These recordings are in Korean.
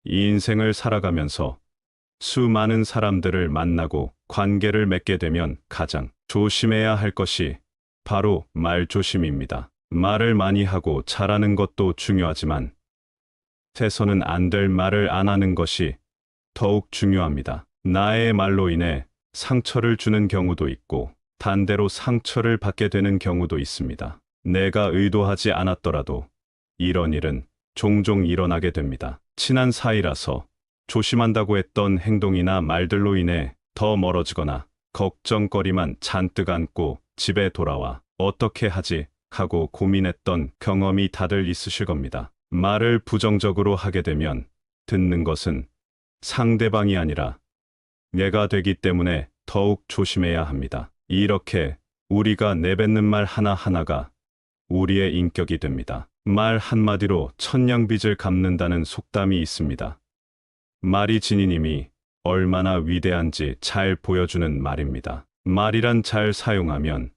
이 인생을 살아가면서 수많은 사람들을 만나고 관계를 맺게 되면 가장 조심해야 할 것이 바로 말조심입니다. 말을 많이 하고 잘하는 것도 중요하지만 해서는 안 될 말을 안 하는 것이 더욱 중요합니다. 나의 말로 인해 상처를 주는 경우도 있고 반대로 상처를 받게 되는 경우도 있습니다. 내가 의도하지 않았더라도 이런 일은 종종 일어나게 됩니다. 친한 사이라서 조심한다고 했던 행동이나 말들로 인해 더 멀어지거나 걱정거리만 잔뜩 안고 집에 돌아와 어떻게 하지 하고 고민했던 경험이 다들 있으실 겁니다. 말을 부정적으로 하게 되면 듣는 것은 상대방이 아니라 내가 되기 때문에 더욱 조심해야 합니다. 이렇게 우리가 내뱉는 말 하나하나가 우리의 인격이 됩니다. 말 한마디로 천냥빚을 갚는다는 속담이 있습니다. 말이 지닌 힘이 얼마나 위대한지 잘 보여주는 말입니다. 말이란 잘 사용하면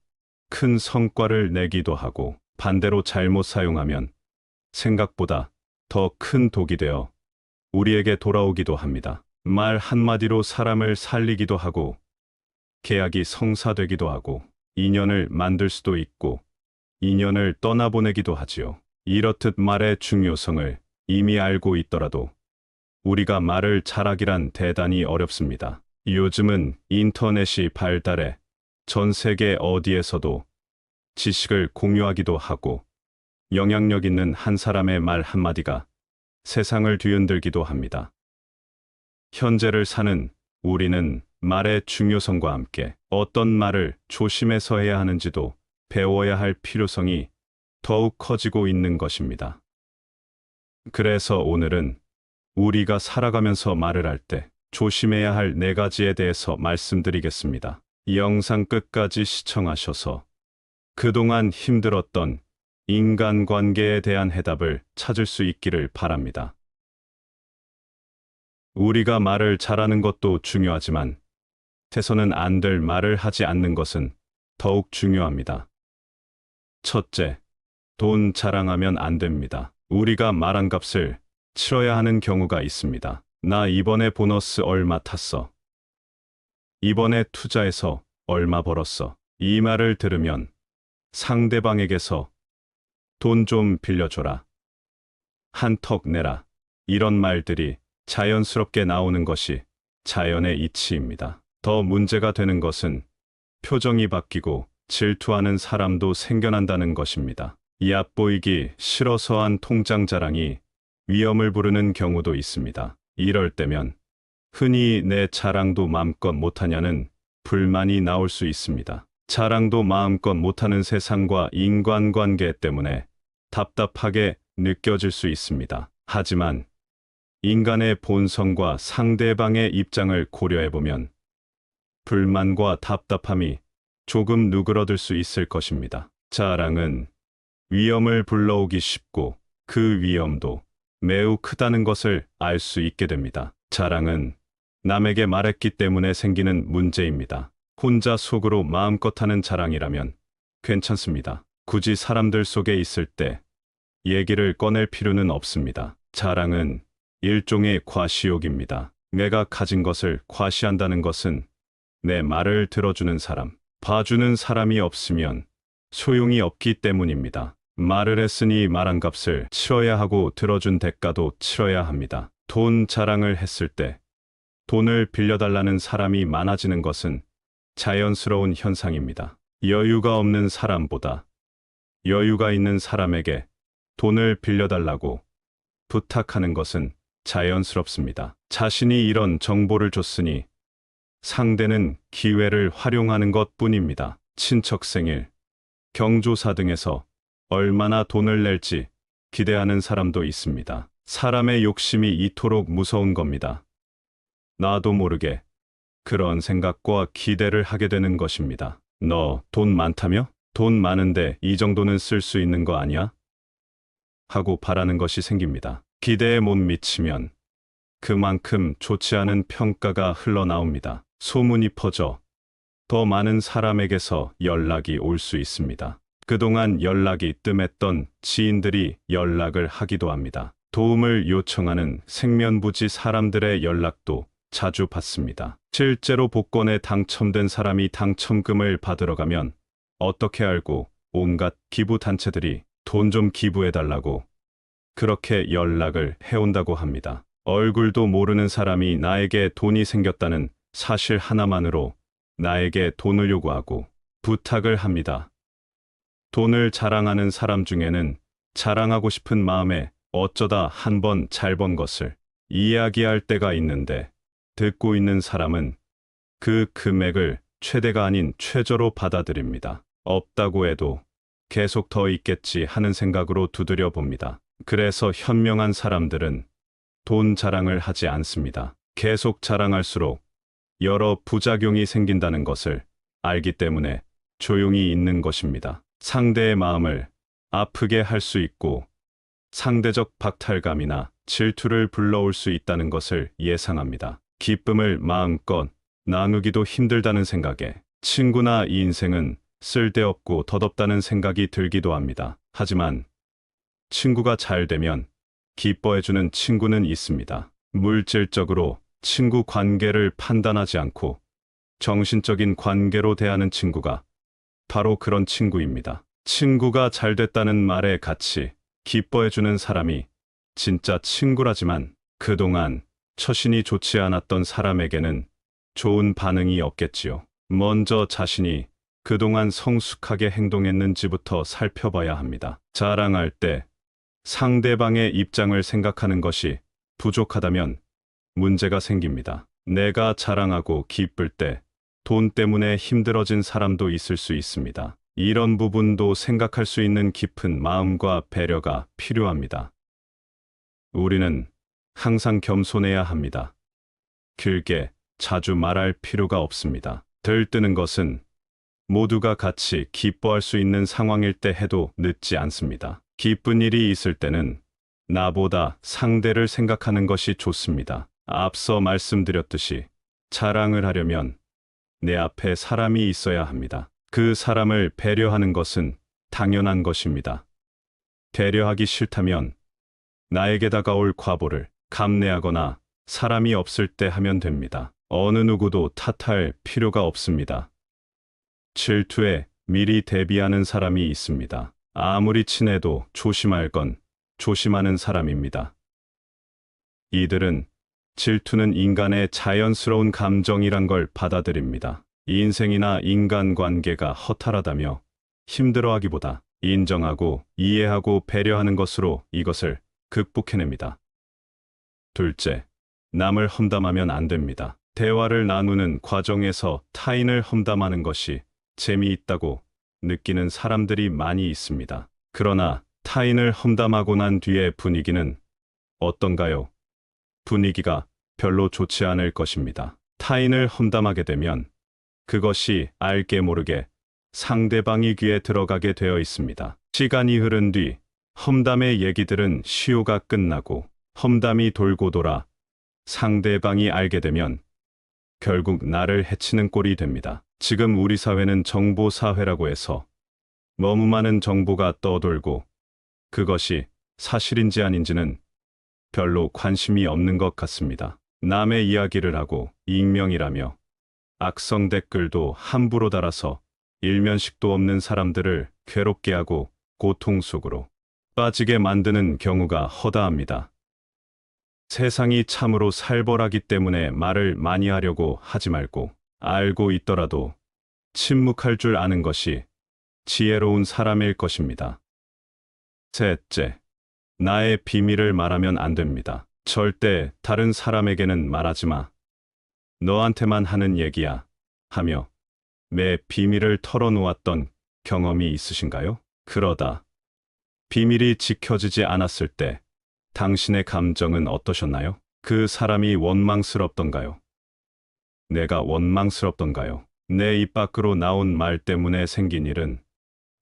큰 성과를 내기도 하고 반대로 잘못 사용하면 생각보다 더 큰 독이 되어 우리에게 돌아오기도 합니다. 말 한마디로 사람을 살리기도 하고 계약이 성사되기도 하고 인연을 만들 수도 있고 인연을 떠나보내기도 하지요. 이렇듯 말의 중요성을 이미 알고 있더라도 우리가 말을 잘하기란 대단히 어렵습니다. 요즘은 인터넷이 발달해 전 세계 어디에서도 지식을 공유하기도 하고 영향력 있는 한 사람의 말 한마디가 세상을 뒤흔들기도 합니다. 현재를 사는 우리는 말의 중요성과 함께 어떤 말을 조심해서 해야 하는지도 배워야 할 필요성이 더욱 커지고 있는 것입니다. 그래서 오늘은 우리가 살아가면서 말을 할 때 조심해야 할 4가지에 대해서 말씀드리겠습니다. 영상 끝까지 시청하셔서 그동안 힘들었던 인간관계에 대한 해답을 찾을 수 있기를 바랍니다. 우리가 말을 잘하는 것도 중요하지만 해서는 안 될 말을 하지 않는 것은 더욱 중요합니다. 첫째, 돈 자랑하면 안 됩니다. 우리가 말한 값을 치러야 하는 경우가 있습니다. 나 이번에 보너스 얼마 탔어. 이번에 투자해서 얼마 벌었어. 이 말을 들으면 상대방에게서 돈 좀 빌려줘라. 한턱 내라. 이런 말들이 자연스럽게 나오는 것이 자연의 이치입니다. 더 문제가 되는 것은 표정이 바뀌고 질투하는 사람도 생겨난다는 것입니다. 얕보이기 싫어서 한 통장 자랑이 위험을 부르는 경우도 있습니다. 이럴 때면 흔히 내 자랑도 마음껏 못하냐는 불만이 나올 수 있습니다. 자랑도 마음껏 못하는 세상과 인간관계 때문에 답답하게 느껴질 수 있습니다. 하지만 인간의 본성과 상대방의 입장을 고려해보면 불만과 답답함이 조금 누그러들 수 있을 것입니다. 자랑은 위험을 불러오기 쉽고 그 위험도 매우 크다는 것을 알 수 있게 됩니다. 자랑은 남에게 말했기 때문에 생기는 문제입니다. 혼자 속으로 마음껏 하는 자랑이라면 괜찮습니다. 굳이 사람들 속에 있을 때 얘기를 꺼낼 필요는 없습니다. 자랑은 일종의 과시욕입니다. 내가 가진 것을 과시한다는 것은 내 말을 들어주는 사람, 봐주는 사람이 없으면 소용이 없기 때문입니다. 말을 했으니 말한 값을 치러야 하고 들어준 대가도 치러야 합니다. 돈 자랑을 했을 때 돈을 빌려달라는 사람이 많아지는 것은 자연스러운 현상입니다. 여유가 없는 사람보다 여유가 있는 사람에게 돈을 빌려달라고 부탁하는 것은 자연스럽습니다. 자신이 이런 정보를 줬으니 상대는 기회를 활용하는 것뿐입니다. 친척 생일, 경조사 등에서 얼마나 돈을 낼지 기대하는 사람도 있습니다. 사람의 욕심이 이토록 무서운 겁니다. 나도 모르게 그런 생각과 기대를 하게 되는 것입니다. 너 돈 많다며? 돈 많은데 이 정도는 쓸 수 있는 거 아니야? 하고 바라는 것이 생깁니다. 기대에 못 미치면 그만큼 좋지 않은 평가가 흘러나옵니다. 소문이 퍼져 더 많은 사람에게서 연락이 올 수 있습니다. 그동안 연락이 뜸했던 지인들이 연락을 하기도 합니다. 도움을 요청하는 생면부지 사람들의 연락도 자주 받습니다. 실제로 복권에 당첨된 사람이 당첨금을 받으러 가면 어떻게 알고 온갖 기부단체들이 돈 좀 기부해달라고 그렇게 연락을 해온다고 합니다. 얼굴도 모르는 사람이 나에게 돈이 생겼다는 사실 하나만으로 나에게 돈을 요구하고 부탁을 합니다. 돈을 자랑하는 사람 중에는 자랑하고 싶은 마음에 어쩌다 한 번 잘 번 것을 이야기할 때가 있는데 듣고 있는 사람은 그 금액을 최대가 아닌 최저로 받아들입니다. 없다고 해도 계속 더 있겠지 하는 생각으로 두드려 봅니다. 그래서 현명한 사람들은 돈 자랑을 하지 않습니다. 계속 자랑할수록 여러 부작용이 생긴다는 것을 알기 때문에 조용히 있는 것입니다. 상대의 마음을 아프게 할 수 있고 상대적 박탈감이나 질투를 불러올 수 있다는 것을 예상합니다. 기쁨을 마음껏 나누기도 힘들다는 생각에 친구나 이 인생은 쓸데없고 덧없다는 생각이 들기도 합니다. 하지만 친구가 잘 되면 기뻐해주는 친구는 있습니다. 물질적으로 친구 관계를 판단하지 않고 정신적인 관계로 대하는 친구가 바로 그런 친구입니다. 친구가 잘 됐다는 말에 같이 기뻐해주는 사람이 진짜 친구라지만 그동안 처신이 좋지 않았던 사람에게는 좋은 반응이 없겠지요. 먼저 자신이 그동안 성숙하게 행동했는지부터 살펴봐야 합니다. 자랑할 때 상대방의 입장을 생각하는 것이 부족하다면 문제가 생깁니다. 내가 자랑하고 기쁠 때 돈 때문에 힘들어진 사람도 있을 수 있습니다. 이런 부분도 생각할 수 있는 깊은 마음과 배려가 필요합니다. 우리는 항상 겸손해야 합니다. 길게 자주 말할 필요가 없습니다. 들뜨는 것은 모두가 같이 기뻐할 수 있는 상황일 때 해도 늦지 않습니다. 기쁜 일이 있을 때는 나보다 상대를 생각하는 것이 좋습니다. 앞서 말씀드렸듯이 자랑을 하려면 내 앞에 사람이 있어야 합니다. 그 사람을 배려하는 것은 당연한 것입니다. 배려하기 싫다면 나에게 다가올 과보를 감내하거나 사람이 없을 때 하면 됩니다. 어느 누구도 탓할 필요가 없습니다. 질투에 미리 대비하는 사람이 있습니다. 아무리 친해도 조심할 건 조심하는 사람입니다. 이들은 질투는 인간의 자연스러운 감정이란 걸 받아들입니다. 인생이나 인간관계가 허탈하다며 힘들어하기보다 인정하고 이해하고 배려하는 것으로 이것을 극복해냅니다. 둘째, 남을 험담하면 안 됩니다. 대화를 나누는 과정에서 타인을 험담하는 것이 재미있다고 느끼는 사람들이 많이 있습니다. 그러나 타인을 험담하고 난 뒤의 분위기는 어떤가요? 분위기가 별로 좋지 않을 것입니다. 타인을 험담하게 되면 그것이 알게 모르게 상대방의 귀에 들어가게 되어 있습니다. 시간이 흐른 뒤 험담의 얘기들은 시효가 끝나고 험담이 돌고 돌아 상대방이 알게 되면 결국 나를 해치는 꼴이 됩니다. 지금 우리 사회는 정보 사회라고 해서 너무 많은 정보가 떠돌고 그것이 사실인지 아닌지는 별로 관심이 없는 것 같습니다. 남의 이야기를 하고 익명이라며 악성 댓글도 함부로 달아서 일면식도 없는 사람들을 괴롭게 하고 고통 속으로 빠지게 만드는 경우가 허다합니다. 세상이 참으로 살벌하기 때문에 말을 많이 하려고 하지 말고 알고 있더라도 침묵할 줄 아는 것이 지혜로운 사람일 것입니다. 셋째, 나의 비밀을 말하면 안 됩니다. 절대 다른 사람에게는 말하지 마. 너한테만 하는 얘기야. 하며 내 비밀을 털어놓았던 경험이 있으신가요? 그러다 비밀이 지켜지지 않았을 때 당신의 감정은 어떠셨나요? 그 사람이 원망스럽던가요? 내가 원망스럽던가요? 내 입 밖으로 나온 말 때문에 생긴 일은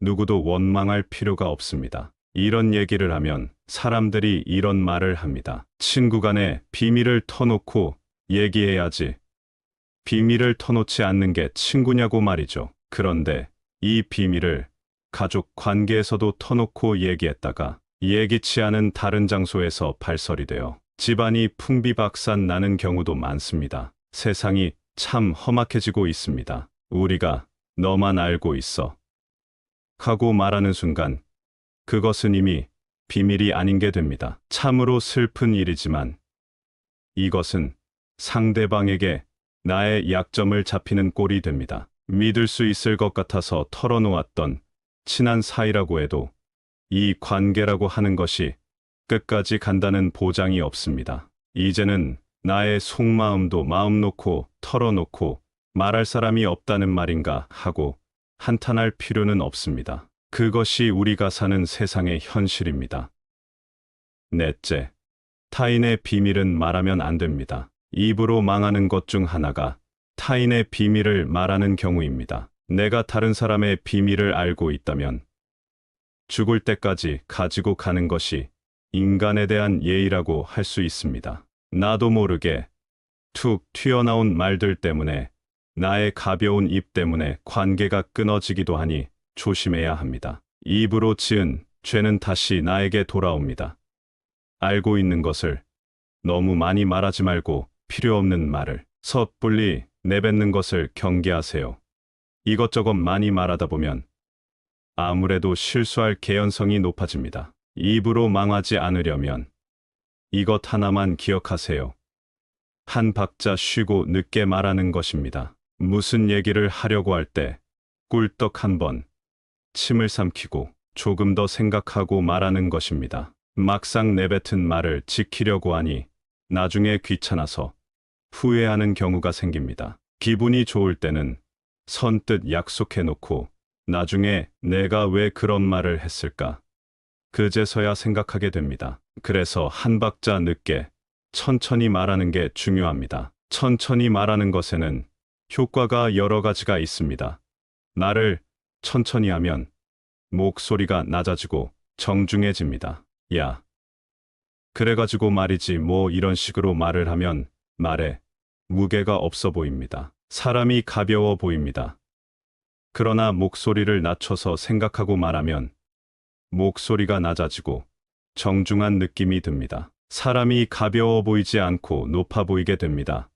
누구도 원망할 필요가 없습니다. 이런 얘기를 하면 사람들이 이런 말을 합니다. 친구 간에 비밀을 터놓고 얘기해야지. 비밀을 터놓지 않는 게 친구냐고 말이죠. 그런데 이 비밀을 가족 관계에서도 터놓고 얘기했다가 예기치 않은 다른 장소에서 발설이 되어 집안이 풍비박산 나는 경우도 많습니다. 세상이 참 험악해지고 있습니다. 우리가 너만 알고 있어 하고 말하는 순간 그것은 이미 비밀이 아닌 게 됩니다. 참으로 슬픈 일이지만 이것은 상대방에게 나의 약점을 잡히는 꼴이 됩니다. 믿을 수 있을 것 같아서 털어놓았던 친한 사이라고 해도 이 관계라고 하는 것이 끝까지 간다는 보장이 없습니다. 이제는 나의 속마음도 마음 놓고 털어놓고 말할 사람이 없다는 말인가 하고 한탄할 필요는 없습니다. 그것이 우리가 사는 세상의 현실입니다. 넷째, 타인의 비밀은 말하면 안 됩니다. 입으로 망하는 것 중 하나가 타인의 비밀을 말하는 경우입니다. 내가 다른 사람의 비밀을 알고 있다면 죽을 때까지 가지고 가는 것이 인간에 대한 예의라고 할 수 있습니다. 나도 모르게 툭 튀어나온 말들 때문에 나의 가벼운 입 때문에 관계가 끊어지기도 하니 조심해야 합니다. 입으로 지은 죄는 다시 나에게 돌아옵니다. 알고 있는 것을 너무 많이 말하지 말고 필요 없는 말을 섣불리 내뱉는 것을 경계하세요. 이것저것 많이 말하다 보면 아무래도 실수할 개연성이 높아집니다. 입으로 망하지 않으려면 이것 하나만 기억하세요. 한 박자 쉬고 늦게 말하는 것입니다. 무슨 얘기를 하려고 할 때 꿀떡 한번 침을 삼키고 조금 더 생각하고 말하는 것입니다. 막상 내뱉은 말을 지키려고 하니 나중에 귀찮아서 후회하는 경우가 생깁니다. 기분이 좋을 때는 선뜻 약속해놓고 나중에 내가 왜 그런 말을 했을까? 그제서야 생각하게 됩니다. 그래서 한 박자 늦게 천천히 말하는 게 중요합니다. 천천히 말하는 것에는 효과가 여러 가지가 있습니다. 말을 천천히 하면 목소리가 낮아지고 정중해집니다. 야, 그래가지고 말이지 뭐 이런 식으로 말을 하면 말에 무게가 없어 보입니다. 사람이 가벼워 보입니다. 그러나 목소리를 낮춰서 생각하고 말하면 목소리가 낮아지고 정중한 느낌이 듭니다. 사람이 가벼워 보이지 않고 높아 보이게 됩니다.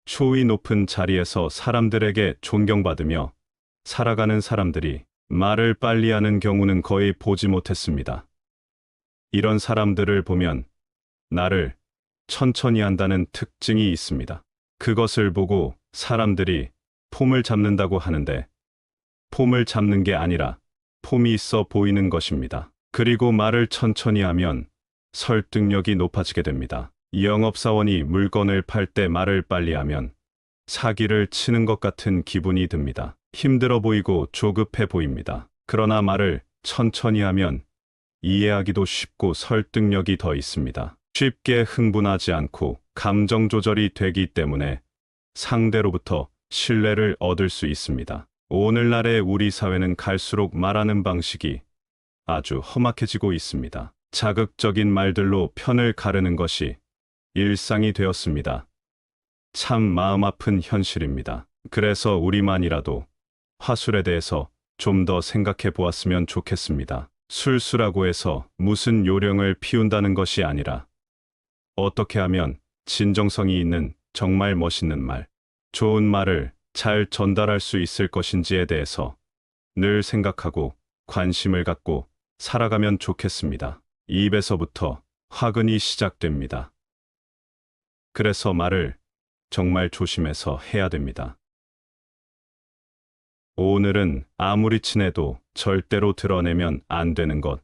초위 높은 자리에서 사람들에게 존경받으며 살아가는 사람들이 말을 빨리 하는 경우는 거의 보지 못했습니다. 이런 사람들을 보면 나를 천천히 한다는 특징이 있습니다. 그것을 보고 사람들이 폼을 잡는다고 하는데 폼을 잡는 게 아니라 폼이 있어 보이는 것입니다. 그리고 말을 천천히 하면 설득력이 높아지게 됩니다. 영업사원이 물건을 팔 때 말을 빨리 하면 사기를 치는 것 같은 기분이 듭니다. 힘들어 보이고 조급해 보입니다. 그러나 말을 천천히 하면 이해하기도 쉽고 설득력이 더 있습니다. 쉽게 흥분하지 않고 감정 조절이 되기 때문에 상대로부터 신뢰를 얻을 수 있습니다. 오늘날의 우리 사회는 갈수록 말하는 방식이 아주 험악해지고 있습니다. 자극적인 말들로 편을 가르는 것이 일상이 되었습니다. 참 마음 아픈 현실입니다. 그래서 우리만이라도 화술에 대해서 좀 더 생각해 보았으면 좋겠습니다. 술수라고 해서 무슨 요령을 피운다는 것이 아니라 어떻게 하면 진정성이 있는 정말 멋있는 말, 좋은 말을 잘 전달할 수 있을 것인지에 대해서 늘 생각하고 관심을 갖고 살아가면 좋겠습니다. 입에서부터 화근이 시작됩니다. 그래서 말을 정말 조심해서 해야 됩니다. 오늘은 아무리 친해도 절대로 드러내면 안 되는 것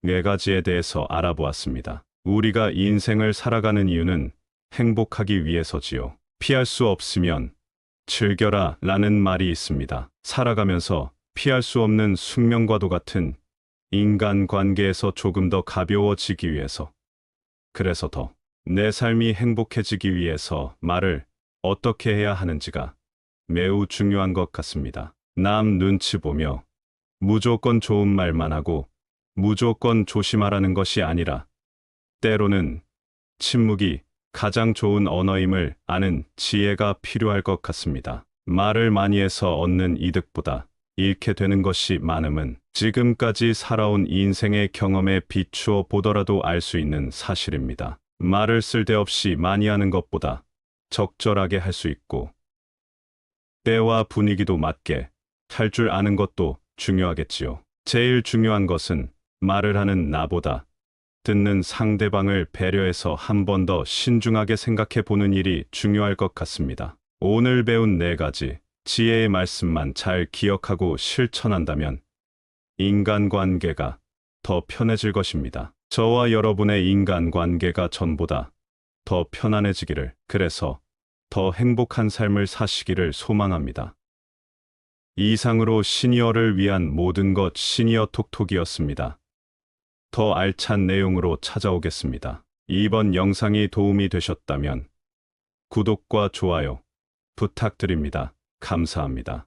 4가지에 대해서 알아보았습니다. 우리가 인생을 살아가는 이유는 행복하기 위해서지요. 피할 수 없으면 즐겨라 라는 말이 있습니다. 살아가면서 피할 수 없는 숙명과도 같은 인간관계에서 조금 더 가벼워지기 위해서, 그래서 더 내 삶이 행복해지기 위해서 말을 어떻게 해야 하는지가 매우 중요한 것 같습니다. 남 눈치 보며 무조건 좋은 말만 하고 무조건 조심하라는 것이 아니라 때로는 침묵이 가장 좋은 언어임을 아는 지혜가 필요할 것 같습니다. 말을 많이 해서 얻는 이득보다 잃게 되는 것이 많음은 지금까지 살아온 인생의 경험에 비추어 보더라도 알 수 있는 사실입니다. 말을 쓸데없이 많이 하는 것보다 적절하게 할 수 있고 때와 분위기도 맞게 할 줄 아는 것도 중요하겠지요. 제일 중요한 것은 말을 하는 나보다 듣는 상대방을 배려해서 한 번 더 신중하게 생각해 보는 일이 중요할 것 같습니다. 오늘 배운 4가지 지혜의 말씀만 잘 기억하고 실천한다면 인간관계가 더 편해질 것입니다. 저와 여러분의 인간관계가 전보다 더 편안해지기를, 그래서 더 행복한 삶을 사시기를 소망합니다. 이상으로 시니어를 위한 모든 것 시니어 톡톡이었습니다. 더 알찬 내용으로 찾아오겠습니다. 이번 영상이 도움이 되셨다면 구독과 좋아요 부탁드립니다. 감사합니다.